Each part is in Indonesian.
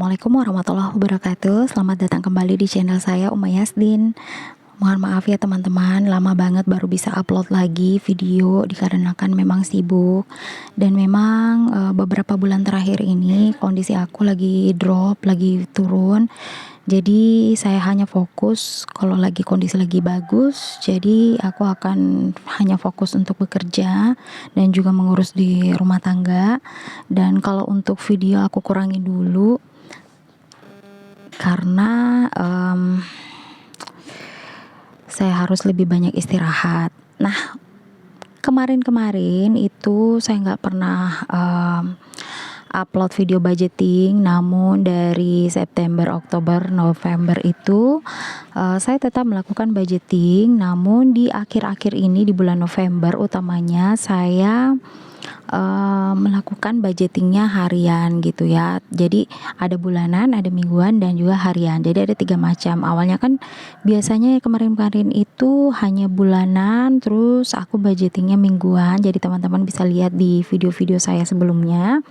Assalamualaikum warahmatullahi wabarakatuh. Selamat datang kembali di channel saya Uma Yasdin. Mohon maaf ya teman-teman, lama banget baru bisa upload lagi video dikarenakan memang sibuk. Dan memang beberapa bulan terakhir ini kondisi aku lagi drop, lagi turun. Jadi saya hanya fokus kalau lagi kondisi lagi bagus. Jadi aku akan hanya fokus untuk bekerja dan juga mengurus di rumah tangga. Dan kalau untuk video aku kurangi dulu karena saya harus lebih banyak istirahat. Nah, kemarin-kemarin itu saya nggak pernah upload video budgeting, namun dari September, Oktober, November itu saya tetap melakukan budgeting. Namun di akhir-akhir ini di bulan November utamanya saya melakukan budgetingnya harian gitu ya. Jadi ada bulanan, ada mingguan, dan juga harian. Jadi ada 3 macam. Awalnya kan biasanya kemarin-kemarin itu hanya bulanan, terus aku budgetingnya mingguan. Jadi teman-teman bisa lihat di video-video saya sebelumnya.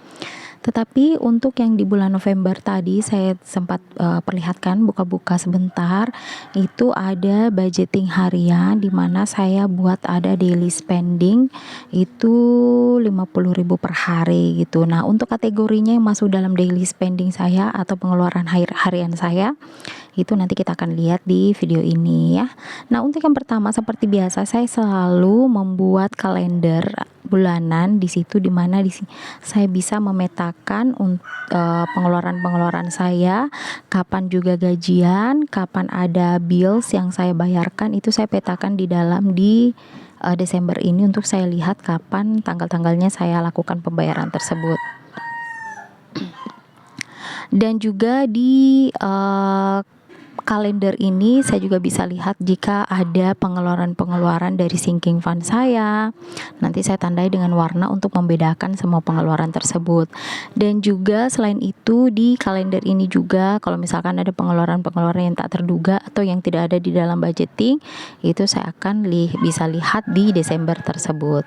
Tetapi untuk yang di bulan November tadi saya sempat perlihatkan buka-buka sebentar, itu ada budgeting harian di mana saya buat ada daily spending itu 50.000 per hari gitu. Nah, untuk kategorinya yang masuk dalam daily spending saya atau pengeluaran harian saya itu nanti kita akan lihat di video ini ya. Nah, untuk yang pertama seperti biasa saya selalu membuat kalender bulanan di situ, dimana saya bisa memetakan pengeluaran saya, kapan juga gajian, kapan ada bills yang saya bayarkan, itu saya petakan di dalam di Desember ini untuk saya lihat kapan tanggal-tanggalnya saya lakukan pembayaran tersebut. Dan juga di kalender ini saya juga bisa lihat jika ada pengeluaran-pengeluaran dari sinking fund saya. Nanti saya tandai dengan warna untuk membedakan semua pengeluaran tersebut. Dan juga selain itu di kalender ini juga kalau misalkan ada pengeluaran-pengeluaran yang tak terduga atau yang tidak ada di dalam budgeting, itu saya akan bisa lihat di Desember tersebut.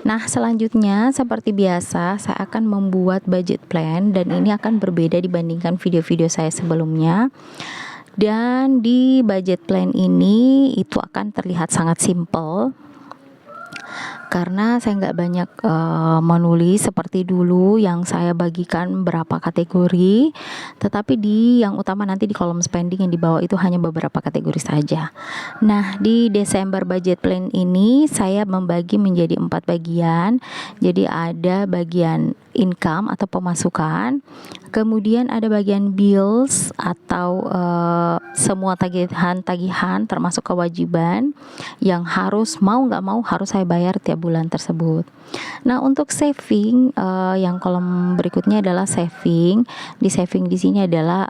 Nah, selanjutnya seperti biasa saya akan membuat budget plan, dan ini akan berbeda dibandingkan video-video saya sebelumnya. Dan di budget plan ini itu akan terlihat sangat simple karena saya nggak banyak menulis seperti dulu yang saya bagikan berapa kategori, tetapi di yang utama nanti di kolom spending yang di bawah itu hanya beberapa kategori saja. Nah, di Desember budget plan ini saya membagi menjadi 4 bagian. Jadi ada bagian income atau pemasukan, kemudian ada bagian bills atau semua tagihan termasuk kewajiban yang harus mau nggak mau harus saya bayar tiap bulan tersebut. Nah, untuk saving yang kolom berikutnya adalah saving. Di saving di sini adalah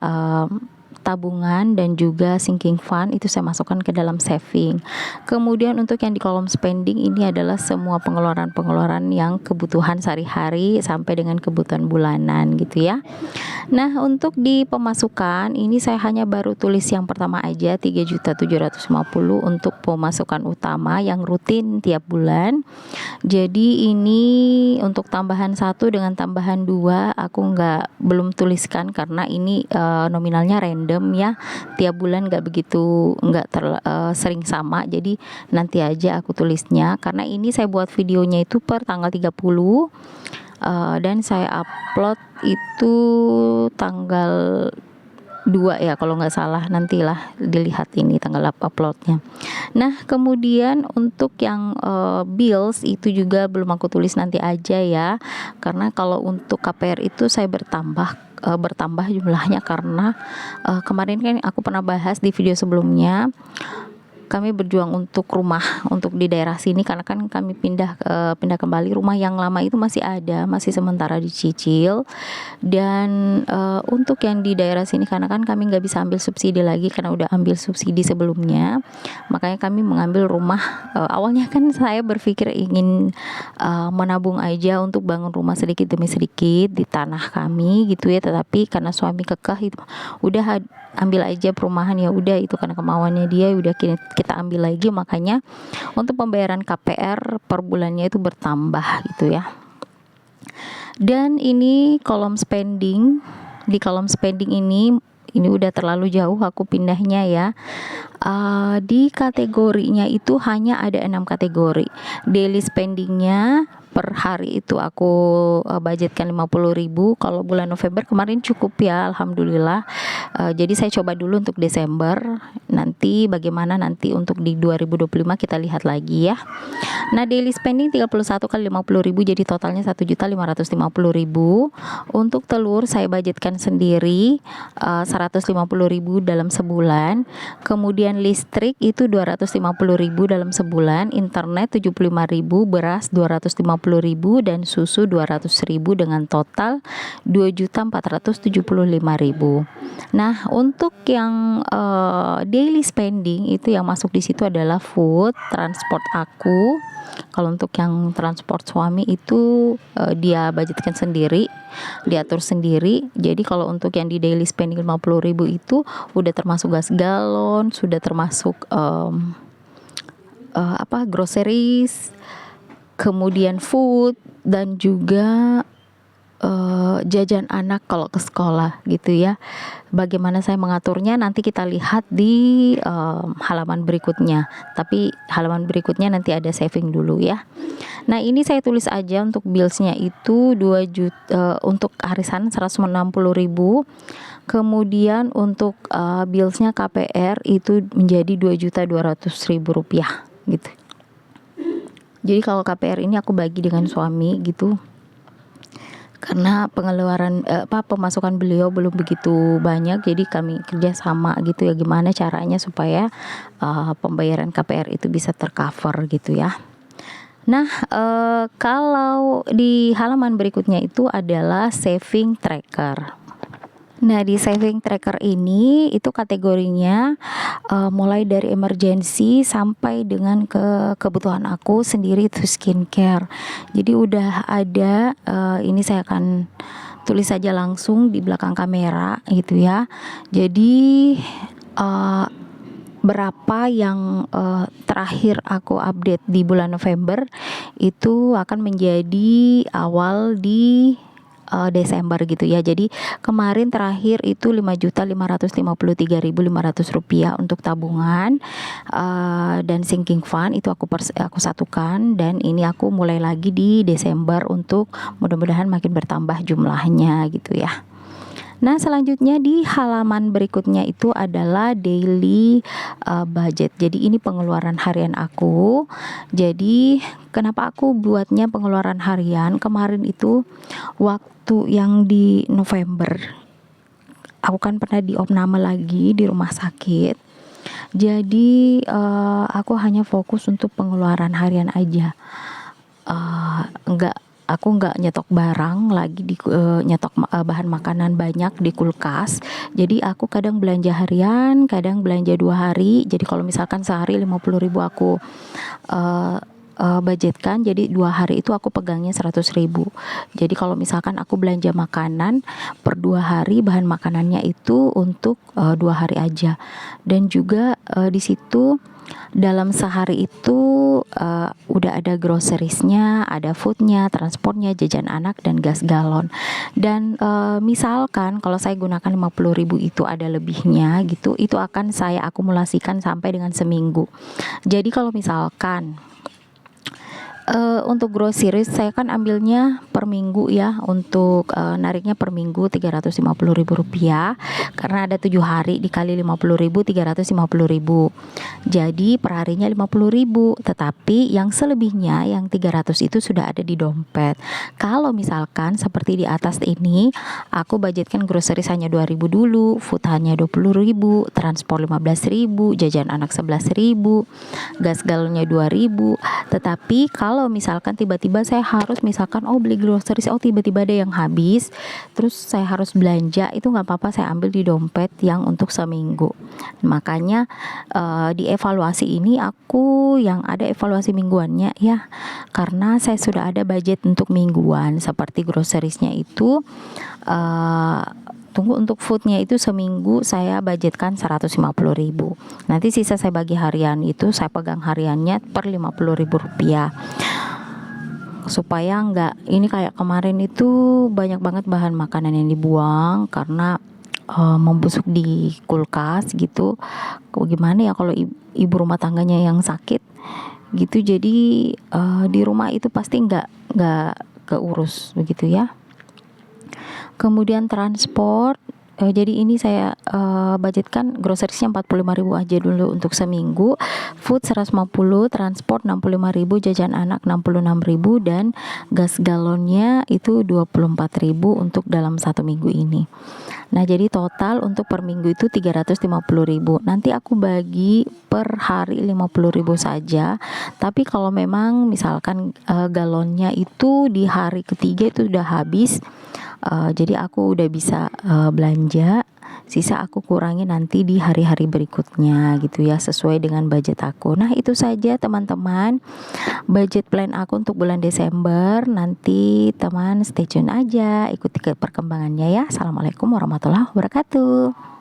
tabungan dan juga sinking fund, itu saya masukkan ke dalam saving. Kemudian untuk yang di kolom spending ini adalah semua pengeluaran-pengeluaran yang kebutuhan sehari-hari sampai dengan kebutuhan bulanan gitu ya. Nah, untuk di pemasukan ini saya hanya baru tulis yang pertama aja 3.750.000 untuk pemasukan utama yang rutin tiap bulan. Jadi ini untuk tambahan 1 dengan tambahan 2 aku belum tuliskan karena ini nominalnya random ya, tiap bulan sering sama, jadi nanti aja aku tulisnya karena ini saya buat videonya itu per tanggal 30 dan saya upload itu tanggal 2 ya kalau nggak salah, nantilah dilihat ini tanggal uploadnya. Nah, kemudian untuk yang bills itu juga belum aku tulis, nanti aja ya, karena kalau untuk KPR itu saya bertambah jumlahnya karena kemarin kan aku pernah bahas di video sebelumnya, kami berjuang untuk rumah untuk di daerah sini karena kan kami pindah kembali, rumah yang lama itu masih ada, masih sementara dicicil. Dan untuk yang di daerah sini karena kan kami nggak bisa ambil subsidi lagi karena udah ambil subsidi sebelumnya, makanya kami mengambil rumah. Awalnya kan saya berpikir ingin menabung aja untuk bangun rumah sedikit demi sedikit di tanah kami gitu ya, tetapi karena suami kekeh itu udah ambil aja perumahan, ya udah itu karena kemauannya dia, udah kita ambil lagi, makanya untuk pembayaran KPR per bulannya itu bertambah gitu ya. Dan ini kolom spending Di kolom spending ini udah terlalu jauh aku pindahnya ya. Di kategorinya itu hanya ada 6 kategori. Daily spendingnya per hari itu aku budgetkan 50.000. Kalau bulan November kemarin cukup ya, alhamdulillah. Jadi saya coba dulu untuk Desember. Nanti bagaimana nanti untuk di 2025 kita lihat lagi ya. Nah, daily spending 31 kali 50.000 jadi totalnya 1.550.000. Untuk telur saya budgetkan sendiri 150.000 dalam sebulan. Kemudian listrik itu 250.000 dalam sebulan, internet 75.000, beras 250.000 dan susu 200.000 dengan total 2.475.000. Nah, untuk yang daily spending itu yang masuk di situ adalah food, transport aku. Kalau untuk yang transport suami itu dia budgetkan sendiri, diatur sendiri. Jadi kalau untuk yang di daily spending 50.000 itu udah termasuk gas galon, sudah termasuk groceries, kemudian food, dan juga jajan anak kalau ke sekolah gitu ya. Bagaimana saya mengaturnya nanti kita lihat di halaman berikutnya. Tapi halaman berikutnya nanti ada saving dulu ya. Nah, ini saya tulis aja untuk billsnya itu 2 juta untuk arisan 160.000. Kemudian untuk billsnya KPR itu menjadi 2.200.000 rupiah gitu. Jadi kalau KPR ini aku bagi dengan suami gitu. Karena pengeluaran pemasukan beliau belum begitu banyak, jadi kami kerja sama gitu ya, gimana caranya supaya pembayaran KPR itu bisa tercover gitu ya. Nah, kalau di halaman berikutnya itu adalah saving tracker. Nah, di saving tracker ini itu kategorinya mulai dari emergency sampai dengan ke kebutuhan aku sendiri itu skincare. Jadi udah ada, ini saya akan tulis saja langsung di belakang kamera gitu ya. Jadi berapa yang terakhir aku update di bulan November itu akan menjadi awal di Desember gitu ya. Jadi kemarin terakhir itu 5.553.500 rupiah untuk tabungan dan sinking fund itu aku satukan, dan ini aku mulai lagi di Desember untuk mudah-mudahan makin bertambah jumlahnya gitu ya. Nah, selanjutnya di halaman berikutnya itu adalah daily budget. Jadi ini pengeluaran harian aku. Jadi kenapa aku buatnya pengeluaran harian? Kemarin itu waktu yang di November aku kan pernah diopname lagi di rumah sakit. Jadi aku hanya fokus untuk pengeluaran harian aja. Aku nggak nyetok barang lagi nyetok bahan makanan banyak di kulkas. Jadi aku kadang belanja harian, kadang belanja 2 hari. Jadi kalau misalkan sehari 50.000 aku budgetkan, jadi 2 hari itu aku pegangnya 100.000. Jadi kalau misalkan aku belanja makanan per 2 hari, bahan makanannya itu untuk 2 hari aja. Dan juga di situ dalam sehari itu udah ada groceriesnya, ada foodnya, transportnya, jajan anak, dan gas galon. Dan misalkan kalau saya gunakan 50.000 itu ada lebihnya gitu, itu akan saya akumulasikan sampai dengan seminggu. Jadi kalau misalkan untuk groceries saya kan ambilnya per minggu ya, untuk nariknya per minggu 350.000 rupiah, karena ada 7 hari dikali 50.000 350.000. Jadi per harinya 50.000, tetapi yang selebihnya yang 300 itu sudah ada di dompet. Kalau misalkan seperti di atas ini aku budgetkan groceries hanya 2.000 dulu, food hanya 20.000, transport 15.000, jajan anak 11.000, gas galonnya 2.000. Tetapi kalau misalkan tiba-tiba saya harus misalkan beli groceries, tiba-tiba ada yang habis, terus saya harus belanja, itu nggak apa-apa, saya ambil di dompet yang untuk seminggu. Makanya di evaluasi ini aku yang ada evaluasi mingguannya ya, karena saya sudah ada budget untuk mingguan. Seperti groceriesnya itu tunggu, untuk foodnya itu seminggu saya budgetkan 150.000. Nanti sisa saya bagi harian, itu saya pegang hariannya per 50.000 rupiah. supaya nggak ini kayak kemarin itu banyak banget bahan makanan yang dibuang karena membusuk di kulkas gitu. Gimana ya kalau ibu rumah tangganya yang sakit gitu, jadi di rumah itu pasti nggak keurus begitu ya. Kemudian transport, jadi ini saya budgetkan groceries-nya 45.000 aja dulu untuk seminggu, food 150, transport 65.000, jajan anak 66.000, dan gas galonnya itu 24.000 untuk dalam satu minggu ini. Nah, jadi total untuk per minggu itu 350.000. Nanti aku bagi per hari 50.000 saja. Tapi kalau memang misalkan galonnya itu di hari ketiga itu udah habis, jadi aku udah bisa belanja, sisa aku kurangi nanti di hari-hari berikutnya gitu ya, sesuai dengan budget aku. Nah, itu saja teman-teman budget plan aku untuk bulan Desember. Nanti teman stay tune aja, ikuti perkembangannya ya. Assalamualaikum warahmatullahi wabarakatuh.